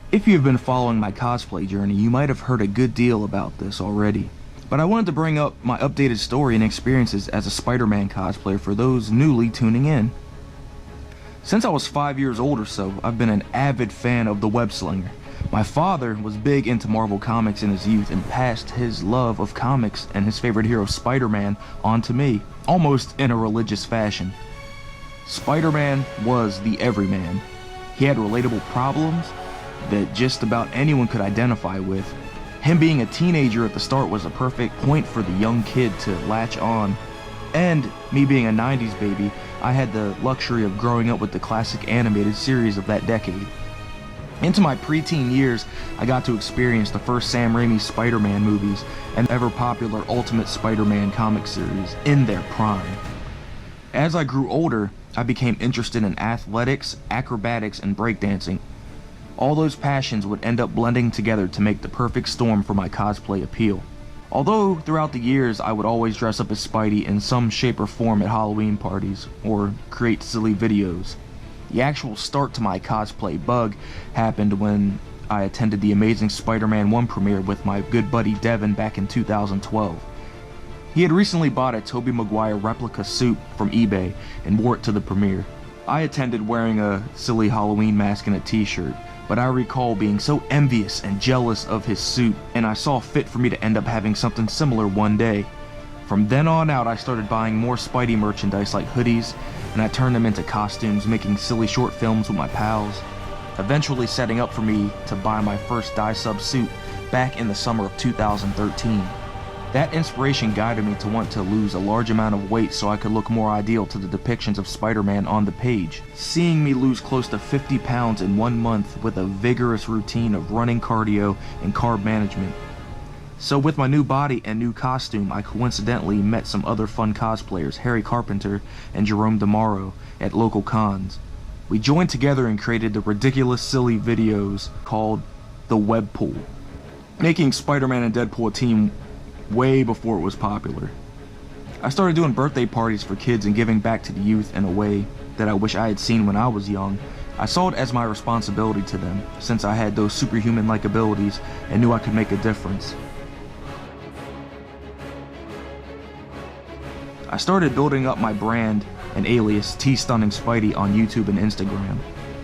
If you've been following my cosplay journey, you might have heard a good deal about this already. But I wanted to bring up my updated story and experiences as a Spider-Man cosplayer for those newly tuning in. Since I was 5 years old or so, I've been an avid fan of the web slinger. My father was big into Marvel Comics in his youth and passed his love of comics and his favorite hero Spider-Man on to me, almost in a religious fashion. Spider-Man was the everyman. He had relatable problems that just about anyone could identify with. Him being a teenager at the start was a perfect point for the young kid to latch on. And me being a 90s baby, I had the luxury of growing up with the classic animated series of that decade. Into my preteen years, I got to experience the first Sam Raimi Spider-Man movies and ever-popular Ultimate Spider-Man comic series in their prime. As I grew older, I became interested in athletics, acrobatics, and breakdancing. All those passions would end up blending together to make the perfect storm for my cosplay appeal. Although throughout the years I would always dress up as Spidey in some shape or form at Halloween parties, or create silly videos. The actual start to my cosplay bug happened when I attended the Amazing Spider-Man 1 premiere with my good buddy Devin back in 2012. He had recently bought a Tobey Maguire replica suit from eBay and wore it to the premiere. I attended wearing a silly Halloween mask and a t-shirt, but I recall being so envious and jealous of his suit, and I saw fit for me to end up having something similar one day. From then on out, I started buying more Spidey merchandise like hoodies, and I turned them into costumes, making silly short films with my pals, eventually setting up for me to buy my first dye-sub suit back in the summer of 2013. That inspiration guided me to want to lose a large amount of weight so I could look more ideal to the depictions of Spider-Man on the page. Seeing me lose close to 50 pounds in 1 month with a vigorous routine of running, cardio, and carb management. So with my new body and new costume, I coincidentally met some other fun cosplayers, Harry Carpenter and Jerome DeMauro, at local cons. We joined together and created the ridiculous silly videos called the Web Pool, making Spider-Man and Deadpool a team way before it was popular. I started doing birthday parties for kids and giving back to the youth in a way that I wish I had seen when I was young. I saw it as my responsibility to them, since I had those superhuman-like abilities and knew I could make a difference. I started building up my brand and alias TstunningSpidey on YouTube and Instagram.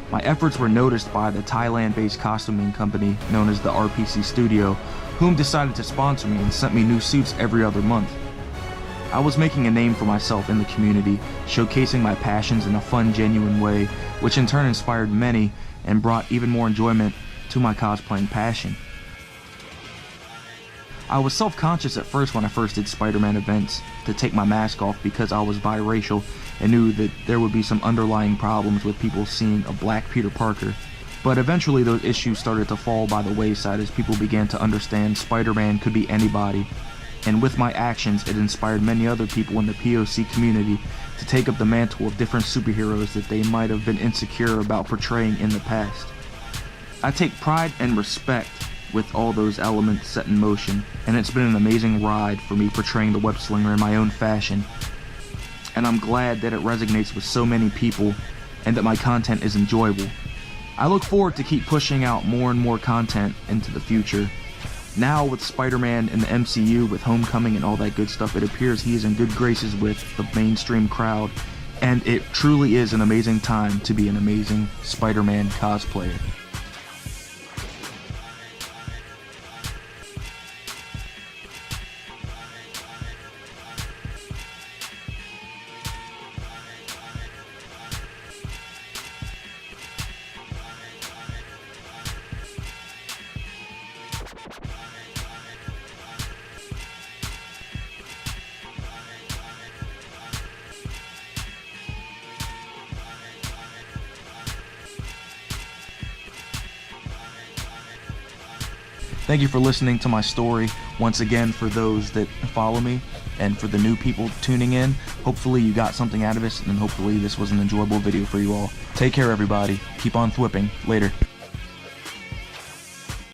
My efforts were noticed by the Thailand-based costuming company known as the Therpc.Studio, whom decided to sponsor me and sent me new suits every other month. I was making a name for myself in the community, showcasing my passions in a fun, genuine way, which in turn inspired many and brought even more enjoyment to my cosplaying passion. I was self-conscious at first when I first did Spider-Man events to take my mask off because I was biracial and knew that there would be some underlying problems with people seeing a black Peter Parker. But eventually those issues started to fall by the wayside as people began to understand Spider-Man could be anybody. And with my actions, it inspired many other people in the POC community to take up the mantle of different superheroes that they might have been insecure about portraying in the past. I take pride and respect with all those elements set in motion, and it's been an amazing ride for me portraying the web slinger in my own fashion. And I'm glad that it resonates with so many people and that my content is enjoyable. I look forward to keep pushing out more and more content into the future. Now with Spider-Man in the MCU, with Homecoming and all that good stuff, it appears he is in good graces with the mainstream crowd, and it truly is an amazing time to be an amazing Spider-Man cosplayer. Thank you for listening to my story. Once again, for those that follow me and for the new people tuning in, hopefully you got something out of this, and hopefully this was an enjoyable video for you all. Take care, everybody. Keep on thwipping. Later.